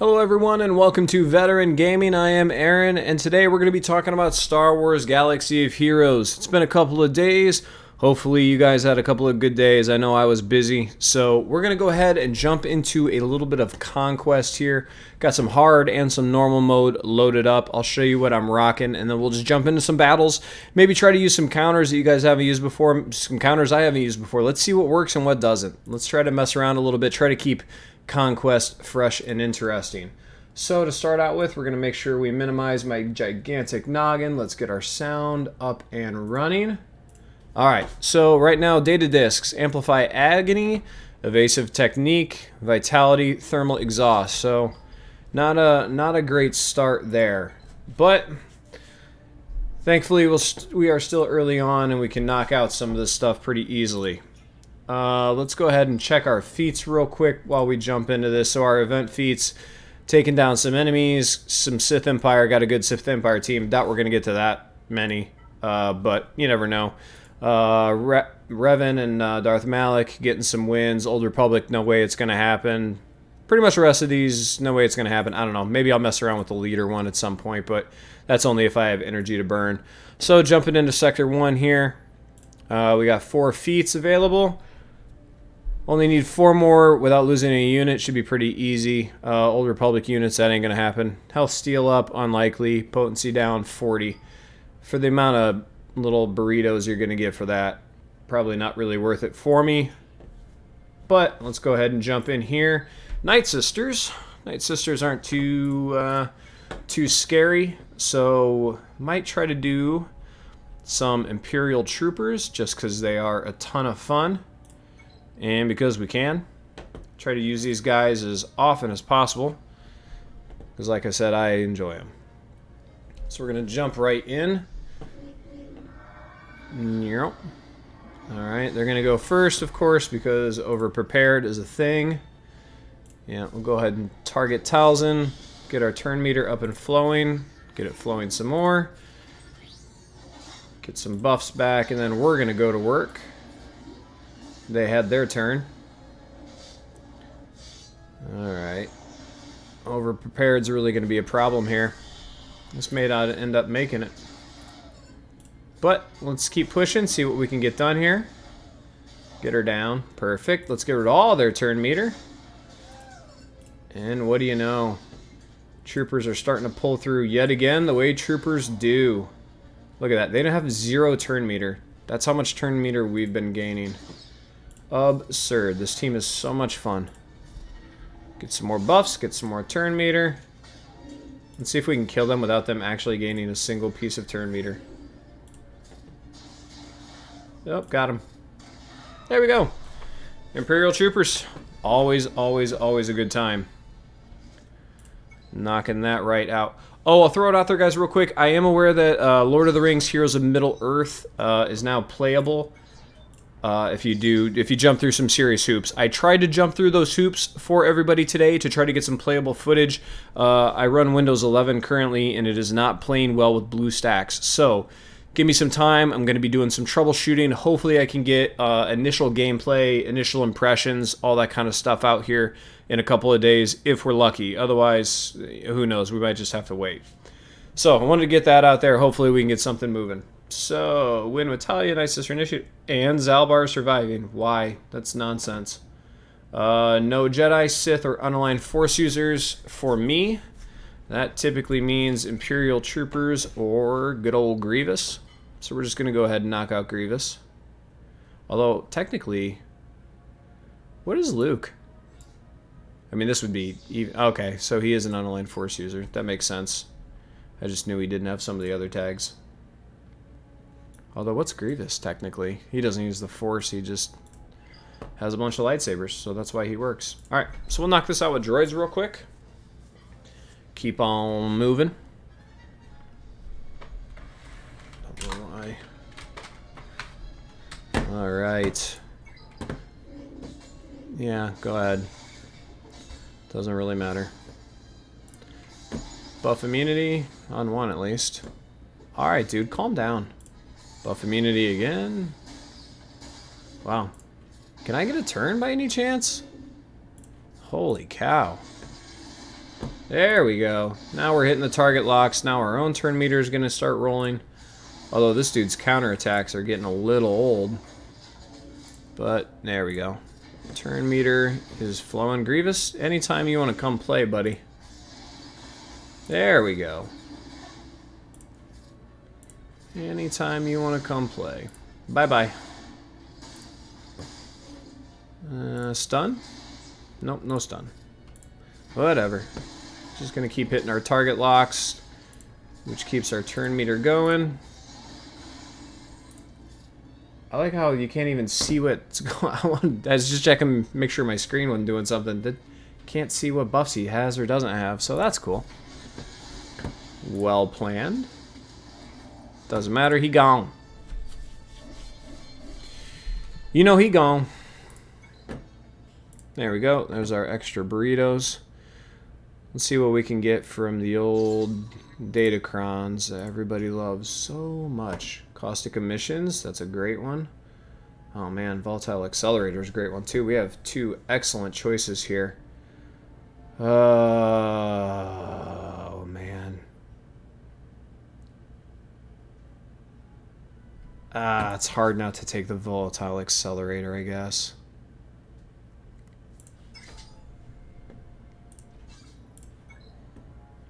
Hello everyone and welcome to Veteran Gaming. I am Aaron and today we're going to be talking about Star Wars Galaxy of Heroes. It's been a couple of days. Hopefully you guys had a couple of good days. I know I was busy. So we're going to go ahead and jump into a little bit of Conquest here. Got some hard and some normal mode loaded up. I'll show you what I'm rocking and then we'll just jump into some battles. Maybe try to use some counters that you guys haven't used before. Some counters I haven't used before. Let's see what works and what doesn't. Let's try to mess around a little bit. Try to keep Conquest fresh and interesting. So to start out with, we're going to make sure we minimize my gigantic noggin. Let's get our sound up and running. Alright, so right now data discs, amplify agony, evasive technique, vitality, thermal exhaust. So not a great start there. But thankfully we are still early on and we can knock out some of this stuff pretty easily. Let's go ahead and check our feats real quick while we jump into this. So our event feats, taking down some enemies, some Sith Empire, got a good Sith Empire team. Doubt we're going to get to that many, but you never know. Revan and Darth Malik getting some wins. Old Republic, no way it's going to happen. Pretty much the rest of these, no way it's going to happen. I don't know. Maybe I'll mess around with the leader one at some point, but that's only if I have energy to burn. So jumping into Sector 1 here. We got 4 feats available. Only need 4 more without losing a unit. Should be pretty easy. Old Republic units, that ain't going to happen. Health steal up, unlikely. Potency down, 40. For the amount of little burritos you're going to get for that, probably not really worth it for me. But let's go ahead and jump in here. Night Sisters. Night Sisters aren't too scary. So might try to do some Imperial Troopers just because they are a ton of fun. And because we can, try to use these guys as often as possible. Because like I said, I enjoy them. So we're going to jump right in. Alright, they're going to go first, of course, because over-prepared is a thing. Yeah, we'll go ahead and target Talzin. Get our turn meter up and flowing. Get it flowing some more. Get some buffs back, and then we're going to go to work. They had their turn. Alright. Over-prepared's really going to be a problem here. This may not end up making it. But let's keep pushing, see what we can get done here. Get her down. Perfect. Let's get rid of all their turn meter. And what do you know? Troopers are starting to pull through yet again, the way troopers do. Look at that. They don't have 0 turn meter. That's how much turn meter we've been gaining. Absurd. This team is so much fun. Get some more buffs, get some more turn meter. Let's see if we can kill them without them actually gaining a single piece of turn meter. Oh, got him. There we go. Imperial Troopers. Always, always, always a good time. Knocking that right out. Oh, I'll throw it out there, guys, real quick. I am aware that Lord of the Rings Heroes of Middle-earth is now playable. If you jump through some serious hoops. I tried to jump through those hoops for everybody today to try to get some playable footage. I run Windows 11 currently, and it is not playing well with BlueStacks. So, give me some time. I'm going to be doing some troubleshooting. Hopefully I can get initial gameplay, initial impressions, all that kind of stuff out here in a couple of days if we're lucky. Otherwise, who knows? We might just have to wait. So, I wanted to get that out there. Hopefully we can get something moving. So, win with Talia, Night Sister Initiative, and Zalbar surviving. Why? That's nonsense. No Jedi, Sith, or unaligned Force users for me. That typically means Imperial Troopers or good old Grievous. So we're just going to go ahead and knock out Grievous. Although, technically, what is Luke? I mean, this would be... Okay, so he is an unaligned Force user. That makes sense. I just knew he didn't have some of the other tags. Although, what's Grievous, technically? He doesn't use the Force, he just has a bunch of lightsabers, so that's why he works. Alright, so we'll knock this out with droids real quick. Keep on moving. Don't know why. Alright. Yeah, go ahead. Doesn't really matter. Buff immunity, on one at least. Alright, dude, calm down. Buff immunity again. Wow. Can I get a turn by any chance? Holy cow. There we go. Now we're hitting the target locks. Now our own turn meter is going to start rolling. Although this dude's counterattacks are getting a little old. But there we go. Turn meter is flowing. Grievous, anytime you want to come play, buddy. There we go. Anytime you want to come play. Bye-bye. Stun? Nope, no stun. Whatever. Just going to keep hitting our target locks, which keeps our turn meter going. I like how you can't even see what's going on. I was just checking, make sure my screen wasn't doing something. Can't see what buffs he has or doesn't have, so that's cool. Well planned. Doesn't matter, he gone. You know he gone. There we go. There's our extra burritos. Let's see what we can get from the old Datacrons that everybody loves so much. Caustic emissions, that's a great one. Oh man, volatile accelerator is a great one too. We have two excellent choices here. Oh man. It's hard not to take the volatile accelerator, I guess.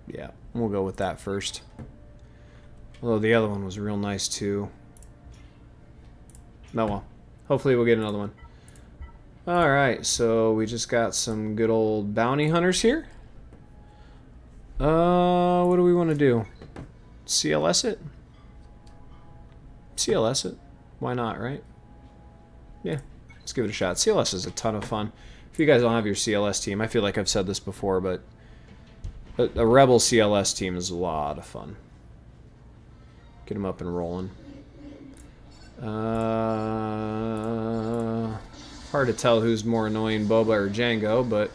Yeah, we'll go with that first. Although the other one was real nice too. Oh well. Hopefully we'll get another one. Alright, so we just got some good old bounty hunters here. What do we want to do? CLS it? CLS it. Why not, right? Yeah, let's give it a shot. CLS is a ton of fun. If you guys don't have your CLS team, I feel like I've said this before, but a Rebel CLS team is a lot of fun. Get them up and rolling. Hard to tell who's more annoying, Boba or Django, but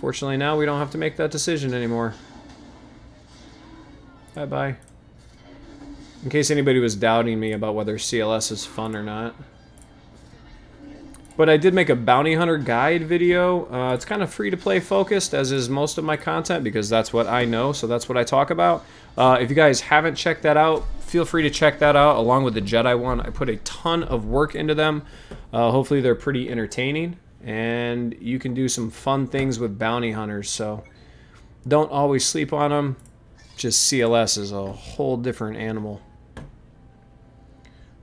fortunately now we don't have to make that decision anymore. Bye-bye. In case anybody was doubting me about whether CLS is fun or not. But I did make a bounty hunter guide video. It's kind of free-to-play focused, as is most of my content, because that's what I know, so that's what I talk about. If you guys haven't checked that out, feel free to check that out, along with the Jedi one. I put a ton of work into them. Hopefully they're pretty entertaining, and you can do some fun things with bounty hunters, so don't always sleep on them. Just CLS is a whole different animal.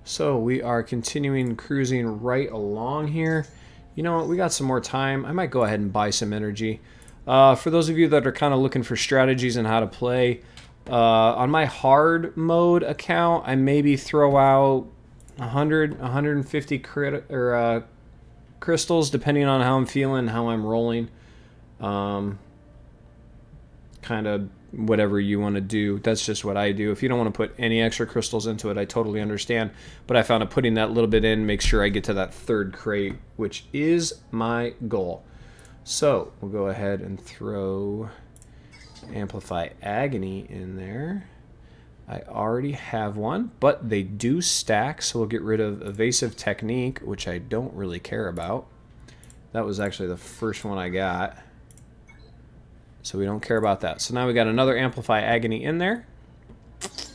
So we are continuing cruising right along here. You know what, we got some more time. I might go ahead and buy some energy. For those of you that are kind of looking for strategies and how to play, on my hard mode account, I maybe throw out 100, 150 crystals, depending on how I'm feeling, how I'm rolling. Kind of whatever you want to do. That's just what I do. If you don't want to put any extra crystals into it, I totally understand. But I found that putting that little bit in makes sure I get to that third crate, which is my goal. So we'll go ahead and throw Amplify Agony in there. I already have one, but they do stack, so we'll get rid of Evasive Technique, which I don't really care about. That was actually the first one I got. So we don't care about that. So now we got another Amplify Agony in there,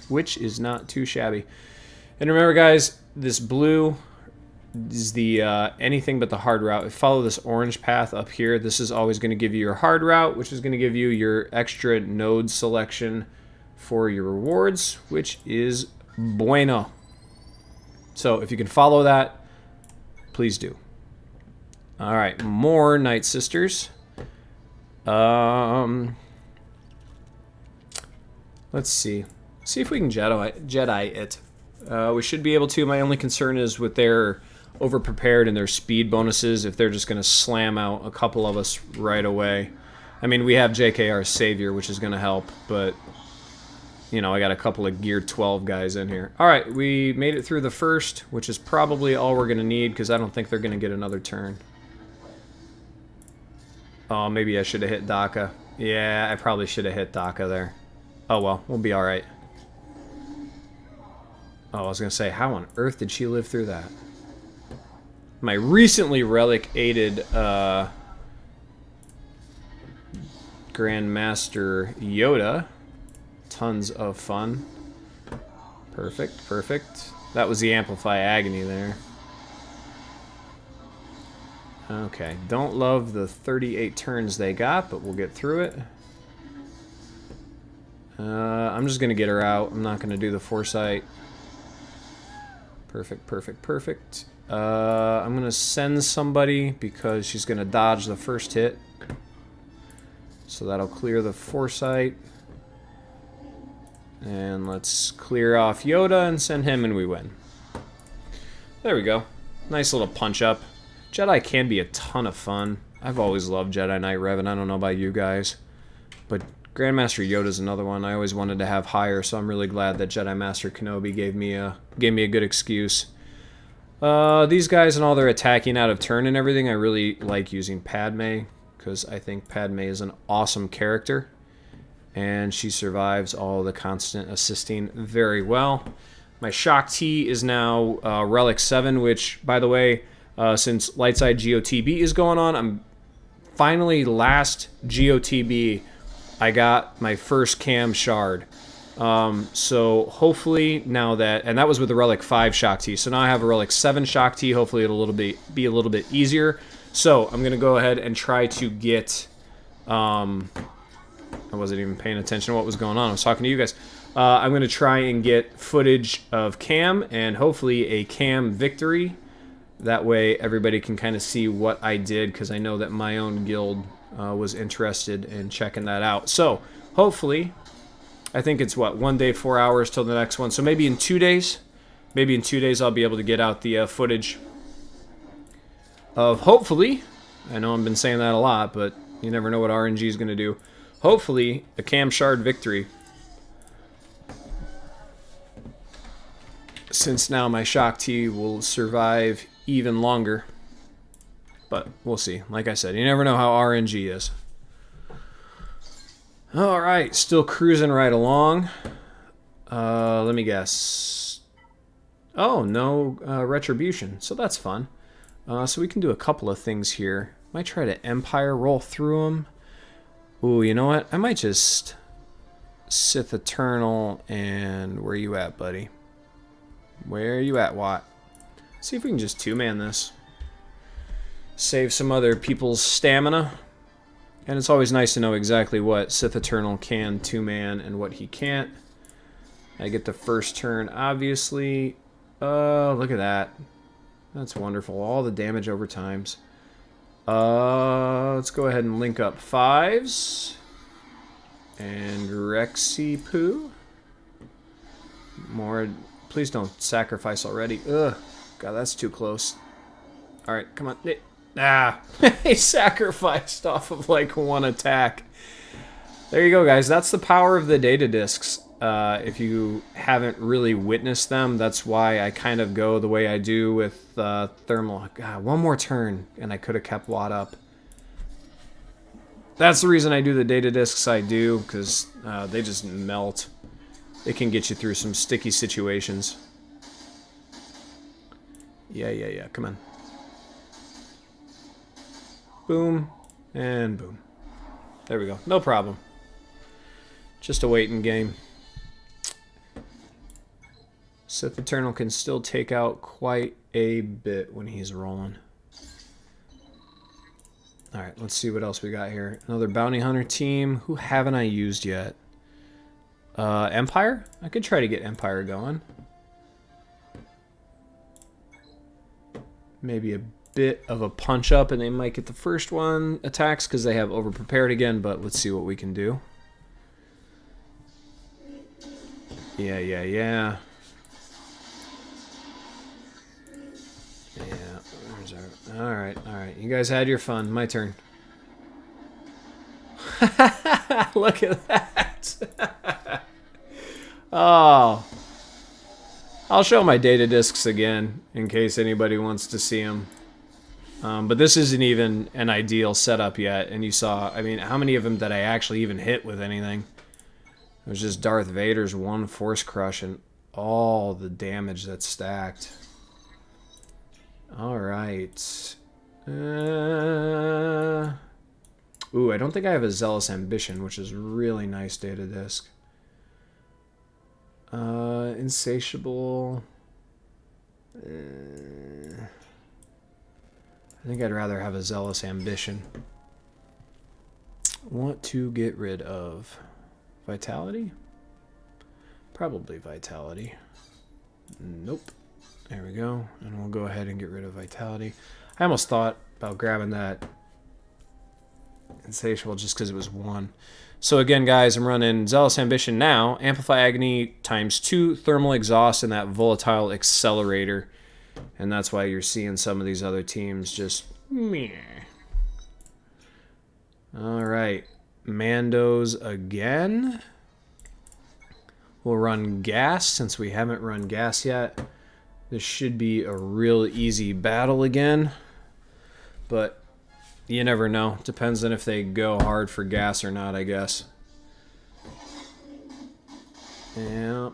which is not too shabby. And remember, guys, this blue is the anything but the hard route. Follow this orange path up here. This is always going to give you your hard route, which is going to give you your extra node selection for your rewards, which is bueno. So if you can follow that, please do. All right, more Night Sisters. Let's see. See if we can Jedi it. We should be able to. My only concern is with their over-prepared and their speed bonuses, if they're just going to slam out a couple of us right away. I mean, we have JKR's Savior, which is going to help, but, you know, I got a couple of Gear 12 guys in here. All right, we made it through the first, which is probably all we're going to need, because I don't think they're going to get another turn. Oh, maybe I should have hit Daka. Yeah, I probably should have hit Daka there. Oh well, we'll be alright. Oh, I was going to say, how on earth did she live through that? My recently relic-aided Grandmaster Yoda. Tons of fun. Perfect, perfect. That was the Amplify Agony there. Okay, don't love the 38 turns they got, but we'll get through it. I'm just going to get her out. I'm not going to do the Foresight. Perfect, perfect, perfect. I'm going to send somebody because she's going to dodge the first hit. So that'll clear the Foresight. And let's clear off Yoda and send him and we win. There we go. Nice little punch up. Jedi can be a ton of fun. I've always loved Jedi Knight Revan. I don't know about you guys. But Grandmaster Yoda's another one I always wanted to have higher, so I'm really glad that Jedi Master Kenobi gave me a good excuse. These guys and all their attacking out of turn and everything, I really like using Padme, because I think Padme is an awesome character. And she survives all the constant assisting very well. My Shock T is now Relic 7, which, by the way, since Lightside GOTB is going on, I'm finally last GOTB, I got my first cam shard. So hopefully now that, and that was with the Relic 5 Shock T, so now I have a Relic 7 Shock T. Hopefully it'll be a little bit easier. So I'm gonna go ahead and try to get. I wasn't even paying attention to what was going on. I was talking to you guys. I'm gonna try and get footage of Cam and hopefully a Cam victory. That way everybody can kind of see what I did, because I know that my own guild was interested in checking that out. So hopefully, I think it's what, 1 day, 4 hours till the next one. So maybe in 2 days, I'll be able to get out the footage of hopefully, I know I've been saying that a lot, but you never know what RNG is going to do. Hopefully, a Cam Shard victory. Since now my Shock T will survive even longer. But we'll see. Like I said, you never know how RNG is. Alright, still cruising right along. Let me guess. Oh, no retribution. So that's fun. So we can do a couple of things here. Might try to Empire roll through them. Ooh, you know what? I might just Sith Eternal and... Where you at, buddy? Where you at, Watt? See if we can just two-man this. Save some other people's stamina. And it's always nice to know exactly what Sith Eternal can two-man and what he can't. I get the first turn, obviously. Oh, look at that. That's wonderful. All the damage over times. Let's go ahead and link up 5s. And Rexy Poo. More. Please don't sacrifice already. Ugh. God, that's too close. Alright, come on. Ah! He sacrificed off of like one attack. There you go, guys. That's the power of the data discs. If you haven't really witnessed them, that's why I kind of go the way I do with thermal. God, one more turn, and I could have kept Watt up. That's the reason I do the data discs I do, because they just melt. They can get you through some sticky situations. Yeah. Come on. Boom. And boom. There we go. No problem. Just a waiting game. Sith Eternal can still take out quite a bit when he's rolling. Alright, let's see what else we got here. Another Bounty Hunter team. Who haven't I used yet? Empire? I could try to get Empire going. Maybe a bit of a punch up and they might get the first one attacks because they have overprepared again, but let's see what we can do. Yeah. Yeah. Alright. You guys had your fun. My turn. Look at that. Oh. I'll show my data discs again in case anybody wants to see them. But this isn't even an ideal setup yet. And you saw, I mean, how many of them did I actually even hit with anything? It was just Darth Vader's one Force Crush and all the damage that's stacked. Alright. Ooh, I don't think I have a Zealous Ambition, which is really nice data disc. Insatiable. I think I'd rather have a Zealous Ambition. Want to get rid of Vitality? Probably Vitality. Nope. There we go. And we'll go ahead and get rid of Vitality. I almost thought about grabbing that Insatiable just because it was 1. So again, guys, I'm running Zealous Ambition now, Amplify Agony ×2, Thermal Exhaust, and that Volatile Accelerator. And that's why you're seeing some of these other teams just meh. Alright, Mandos again. We'll run Gas since we haven't run Gas yet. This should be a real easy battle again. But you never know. Depends on if they go hard for gas or not, I guess. Yeah.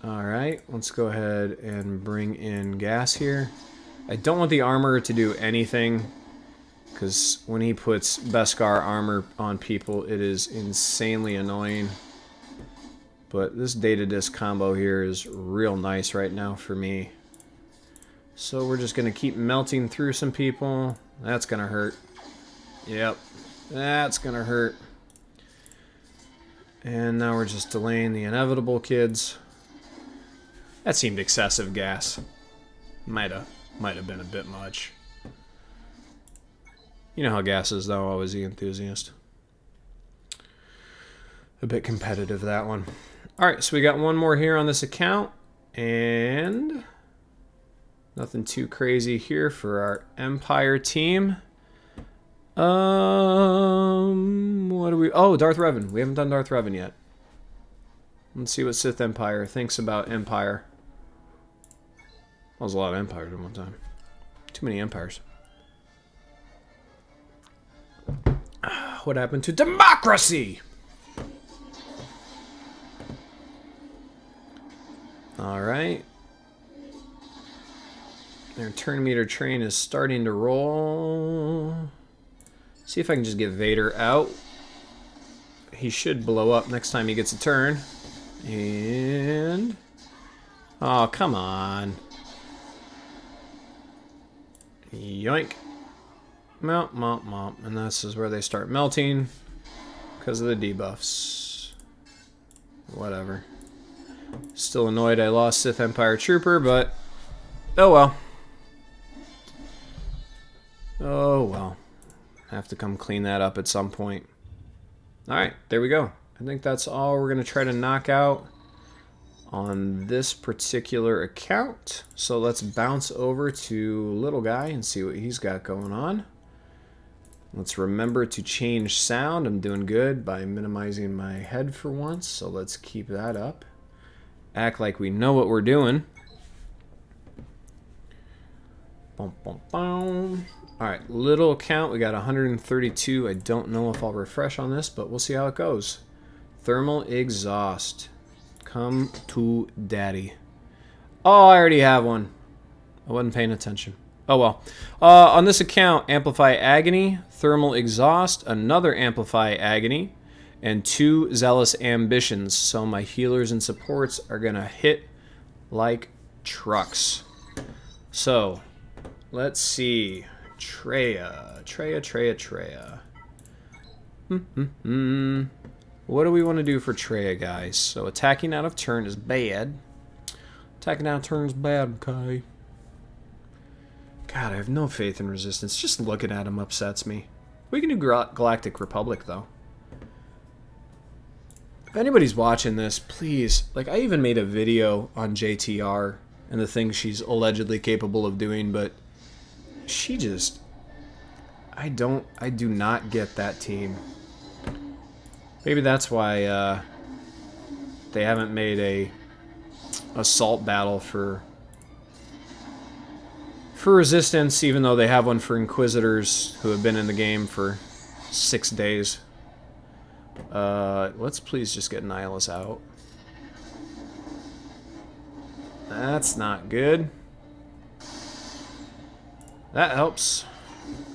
Alright, let's go ahead and bring in gas here. I don't want the armor to do anything, because when he puts Beskar armor on people, it is insanely annoying. But this data disc combo here is real nice right now for me. So we're just going to keep melting through some people. That's going to hurt. Yep. That's going to hurt. And now we're just delaying the inevitable, kids. That seemed excessive gas. Might have been a bit much. You know how gas is, though. I was the enthusiast. A bit competitive, that one. Alright, so we got one more here on this account. And nothing too crazy here for our Empire team. What do we... Oh, Darth Revan. We haven't done Darth Revan yet. Let's see what Sith Empire thinks about Empire. That was a lot of empires at one time. Too many empires. What happened to democracy? Alright. Their turn meter train is starting to roll. See if I can just get Vader out. He should blow up next time he gets a turn. And... oh, come on. Yoink. Melt, melt, melt. And this is where they start melting because of the debuffs. Whatever. Still annoyed I lost Sith Empire Trooper, but oh well. Oh well. Have to come clean that up at some point. Alright, there we go. I think that's all we're going to try to knock out on this particular account. So let's bounce over to Little Guy and see what he's got going on. Let's remember to change sound. I'm doing good by minimizing my head for once, so let's keep that up. Act like we know what we're doing. Boom, boom, boom. Alright, little account. We got 132. I don't know if I'll refresh on this, but we'll see how it goes. Thermal exhaust. Come to daddy. Oh, I already have one. I wasn't paying attention. Oh well. On this account, Amplify Agony, Thermal Exhaust, another Amplify Agony, and 2 Zealous Ambitions. So my healers and supports are going to hit like trucks. So, let's see. Treya. What do we want to do for Treya, guys? So attacking out of turn is bad. Attacking out of turn is bad, okay? God, I have no faith in resistance. Just looking at him upsets me. We can do Galactic Republic, though. If anybody's watching this, please, like, I even made a video on JTR and the things she's allegedly capable of doing, but she just... I do not get that team. Maybe that's why they haven't made a assault battle for Resistance, even though they have one for Inquisitors who have been in the game for 6 days. Let's please just get Nihilus out. That's not good. That helps.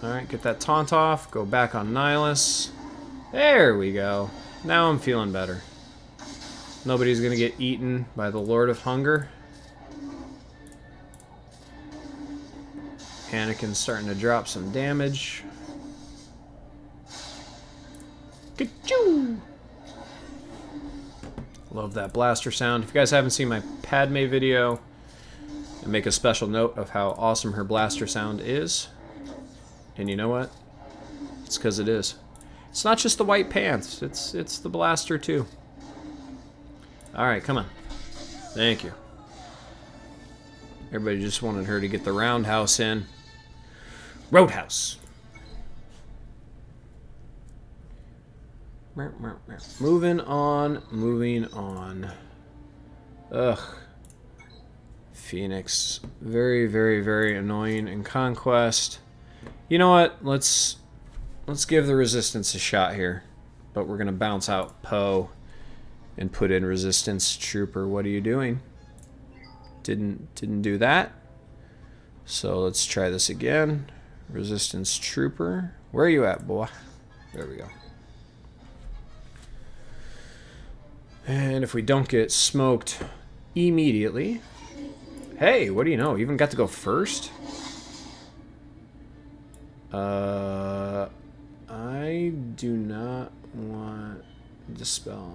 Alright, get that taunt off. Go back on Nihilus. There we go. Now I'm feeling better. Nobody's gonna get eaten by the Lord of Hunger. Anakin's starting to drop some damage. Ka-choo! Love that blaster sound. If you guys haven't seen my Padme video, I make a special note of how awesome her blaster sound is. And you know what? It's because it is. It's not just the white pants. It's the blaster too. Alright, come on. Thank you. Everybody just wanted her to get the roundhouse in. Roadhouse. Moving on, moving on. Ugh. Phoenix. Very, very, very annoying in Conquest. You know what? Let's give the Resistance a shot here. But we're gonna bounce out Poe and put in Resistance Trooper. What are you doing? Didn't do that. So let's try this again. Resistance Trooper. Where are you at, boy? There we go. And if we don't get smoked immediately... Hey, what do you know? Even got to go first? I do not want Dispel.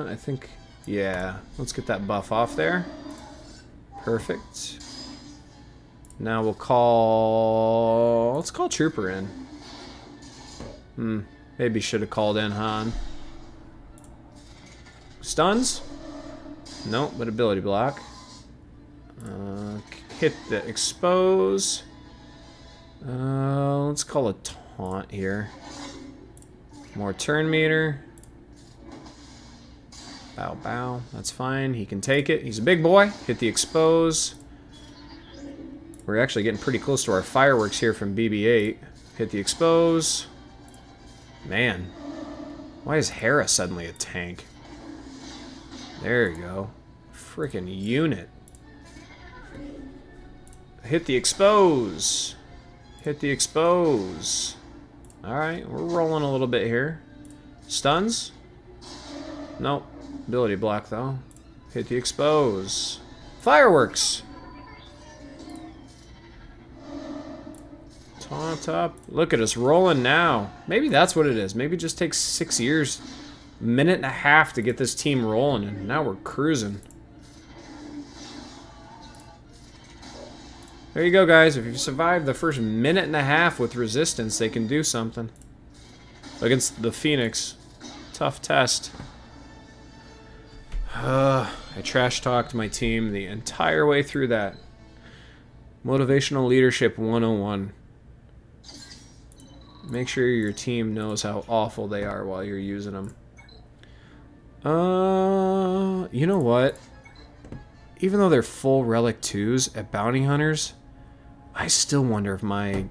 I think... Yeah, let's get that buff off there. Perfect. Now we'll call... Let's call Trooper in. Maybe should have called in Han. Stuns? Nope, but ability block. Hit the expose. Let's call a taunt here. More turn meter. Bow, bow. That's fine. He can take it. He's a big boy. Hit the expose. We're actually getting pretty close to our fireworks here from BB-8. Hit the expose. Man. Why is Hera suddenly a tank? There you go. Freaking unit. Hit the expose. Hit the expose. Alright, we're rolling a little bit here. Stuns? Nope. Ability block though. Hit the expose. Fireworks! Taunt up. Look at us rolling now. Maybe that's what it is. Maybe it just takes 6 years, a minute and a half to get this team rolling, and now we're cruising. There you go, guys. If you survive the first minute and a half with resistance, they can do something. Against the Phoenix. Tough test. I trash talked my team the entire way through that. Motivational Leadership 101. Make sure your team knows how awful they are while you're using them. You know what? Even though they're full Relic 2s at Bounty Hunters, I still wonder if my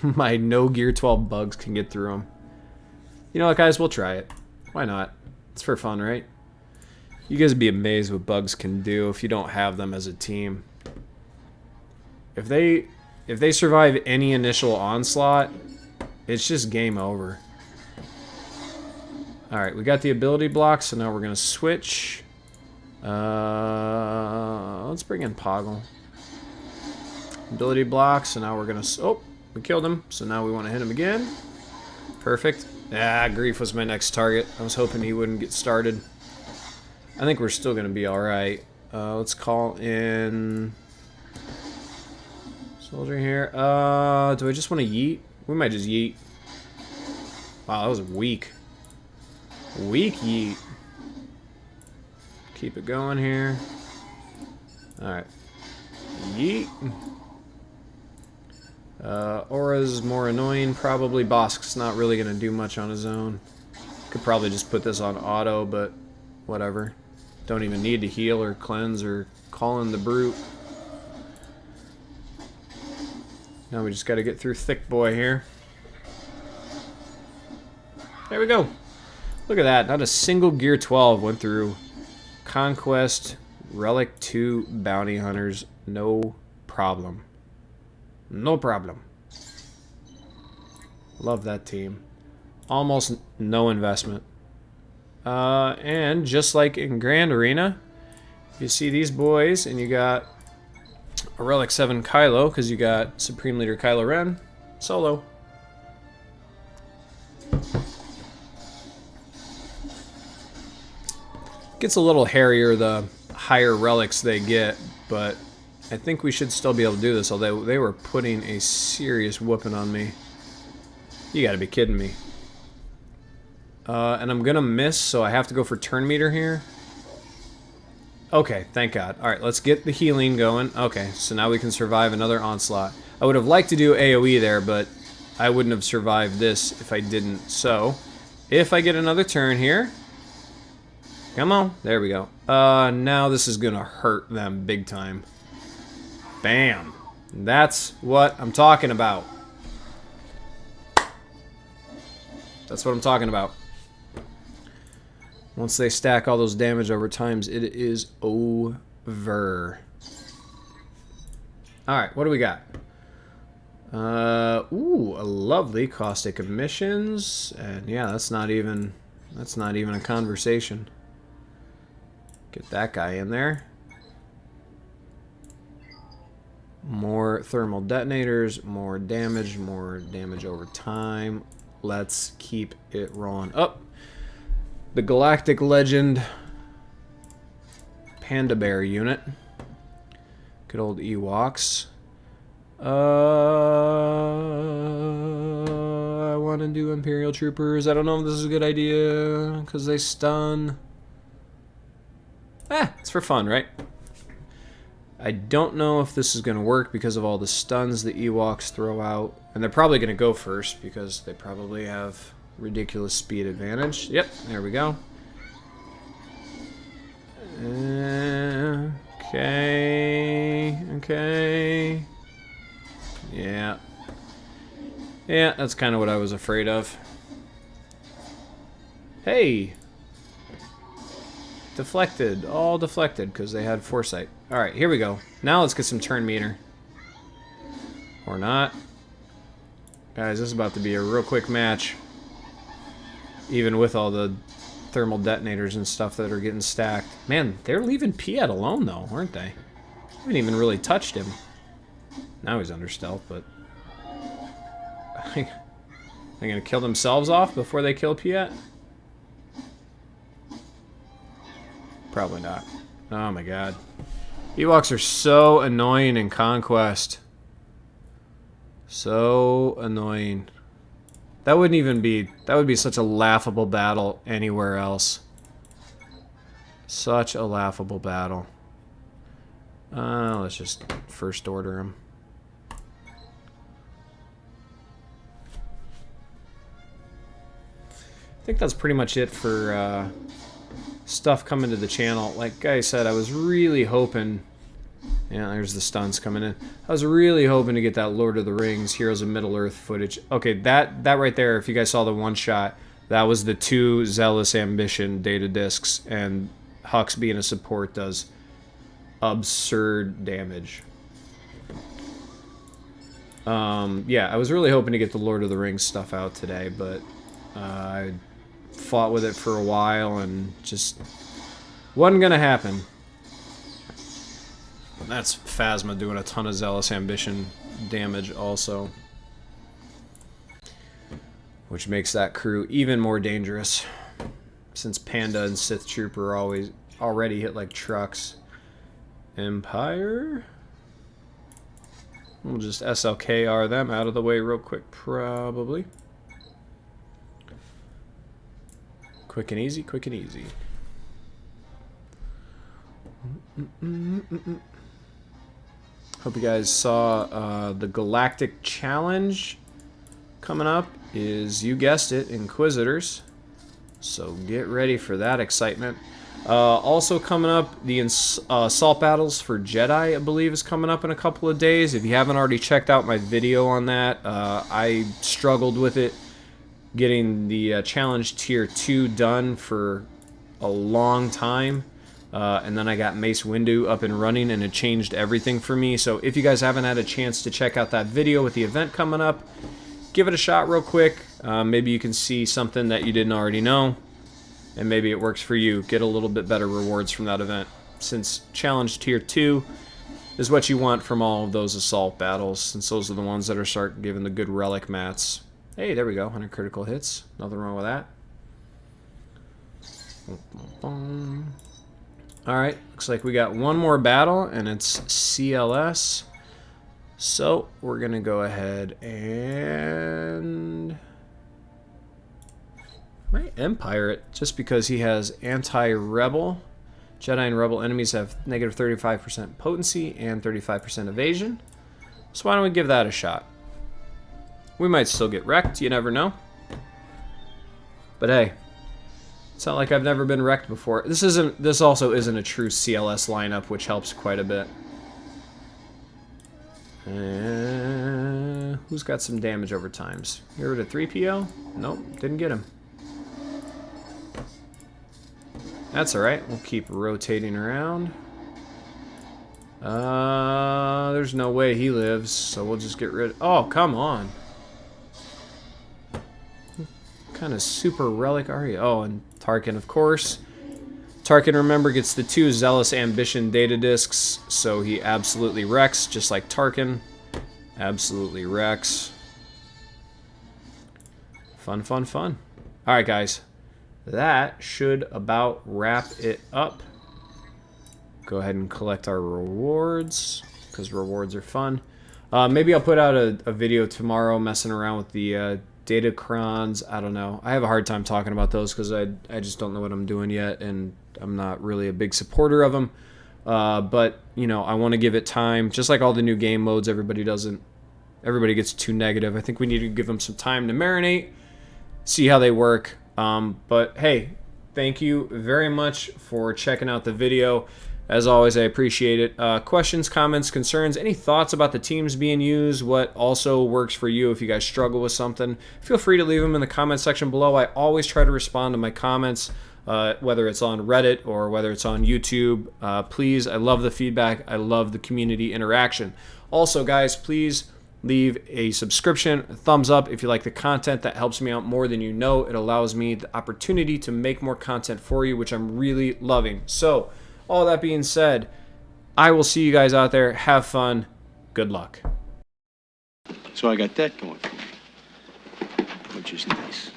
no Gear 12 bugs can get through them. You know what, guys? We'll try it. Why not? It's for fun, right? You guys would be amazed what bugs can do if you don't have them as a team. If they survive any initial onslaught, it's just game over. Alright, we got the ability block, so now we're going to switch. Let's bring in Poggle. Ability block, so now we're going to... Oh, we killed him, so now we want to hit him again. Perfect. Ah, Grief was my next target. I was hoping he wouldn't get started. I think we're still going to be alright. Let's call in... Soldier here. Do I just want to yeet? We might just yeet. Wow, that was weak. Weak yeet. Keep it going here. Alright. Yeet. Aura's more annoying. Probably Bosk's not really going to do much on his own. Could probably just put this on auto, but whatever. Don't even need to heal or cleanse or call in the brute. Now we just got to get through Thick Boy here. There we go. Look at that. Not a single Gear 12 went through Conquest Relic 2 Bounty Hunters. No problem. No problem. Love that team. Almost no investment. And just like in Grand Arena, you see these boys, and you got a Relic 7 Kylo, because you got Supreme Leader Kylo Ren, solo. Gets a little hairier the higher relics they get, but I think we should still be able to do this, although they were putting a serious whooping on me. You gotta be kidding me. And I'm gonna miss, so I have to go for turn meter here. Okay, thank God. Alright, let's get the healing going. Okay, so now we can survive another onslaught. I would have liked to do AoE there, but I wouldn't have survived this if I didn't. So, if I get another turn here... Come on, there we go. Now this is gonna hurt them big time. Bam. That's what I'm talking about. That's what I'm talking about. Once they stack all those damage over times, it is over. Alright, what do we got? Ooh, a lovely caustic emissions. And yeah, that's not even a conversation. Get that guy in there. More thermal detonators, more damage over time. Let's keep it rolling. Up. The Galactic Legend Panda Bear unit. Good old Ewoks. I want to do Imperial Troopers. I don't know if this is a good idea because they stun. It's for fun, right? I don't know if this is going to work because of all the stuns the Ewoks throw out. And they're probably going to go first because they probably have ridiculous speed advantage. Yep, there we go. Okay. Yeah. Yeah, that's kind of what I was afraid of. Hey! Deflected. All deflected because they had foresight. Alright, here we go. Now let's get some turn meter. Or not. Guys, this is about to be a real quick match. Even with all the thermal detonators and stuff that are getting stacked. Man, they're leaving Piet alone though, aren't they? Haven't even really touched him. Now he's under stealth, but... They're gonna kill themselves off before they kill Piet? Probably not. Oh my god. Ewoks are so annoying in Conquest. So annoying. That wouldn't even be... That would be such a laughable battle anywhere else. Such a laughable battle. Let's just first order them. I think that's pretty much it for stuff coming to the channel. Like I said, I was really hoping... Yeah, there's the stuns coming in. I was really hoping to get that Lord of the Rings, Heroes of Middle-earth footage. Okay, that right there, if you guys saw the one shot, that was the 2 Zealous Ambition data discs, and Hux being a support does absurd damage. Yeah, I was really hoping to get the Lord of the Rings stuff out today, but I fought with it for a while and just wasn't gonna happen. That's Phasma doing a ton of Zealous Ambition damage also. Which makes that crew even more dangerous. Since Panda and Sith Trooper already hit like trucks. Empire? We'll just SLKR them out of the way real quick, probably. Quick and easy, quick and easy. Hope you guys saw the Galactic Challenge coming up is, you guessed it, Inquisitors. So get ready for that excitement. Also coming up, the Assault Battles for Jedi, I believe, is coming up in a couple of days. If you haven't already checked out my video on that, I struggled with it, getting the Challenge Tier 2 done for a long time. And then I got Mace Windu up and running, and it changed everything for me. So if you guys haven't had a chance to check out that video with the event coming up, give it a shot real quick. Maybe you can see something that you didn't already know, and maybe it works for you. Get a little bit better rewards from that event, since Challenge Tier 2 is what you want from all of those assault battles, since those are the ones that are start giving the good relic mats. Hey, there we go, 100 critical hits. Nothing wrong with that. Alright, looks like we got one more battle, and it's CLS. So, we're going to go ahead and... might Empire it, just because he has anti-rebel. Jedi and Rebel enemies have negative 35% potency and 35% evasion. So why don't we give that a shot? We might still get wrecked, you never know. But hey, it's not like I've never been wrecked before. This also isn't a true CLS lineup, which helps quite a bit. Who's got some damage over times? Get rid of 3PO? Nope, didn't get him. That's alright, we'll keep rotating around. There's no way he lives, so we'll just get rid of... oh, come on. What kind of super relic are you? Oh, and Tarkin, of course. Tarkin, remember, gets the 2 Zealous Ambition data discs, so he absolutely wrecks, just like Tarkin. Absolutely wrecks. Fun, fun, fun. Alright, guys. That should about wrap it up. Go ahead and collect our rewards, because rewards are fun. Maybe I'll put out a video tomorrow messing around with the Datacrons. I don't know. I have a hard time talking about those because I just don't know what I'm doing yet, and I'm not really a big supporter of them. But, you know, I want to give it time. Just like all the new game modes, everybody gets too negative. I think we need to give them some time to marinate, see how they work. But hey, thank you very much for checking out the video. As always, I appreciate it. Questions, comments, concerns, any thoughts about the teams being used, what also works for you if you guys struggle with something, feel free to leave them in the comment section below. I always try to respond to my comments, whether it's on Reddit or whether it's on YouTube. Please, I love the feedback. I love the community interaction. Also, guys, please leave a subscription, a thumbs up if you like the content. That helps me out more than you know. It allows me the opportunity to make more content for you, which I'm really loving. So, all that being said, I will see you guys out there. Have fun. Good luck. So I got that going for me, which is nice.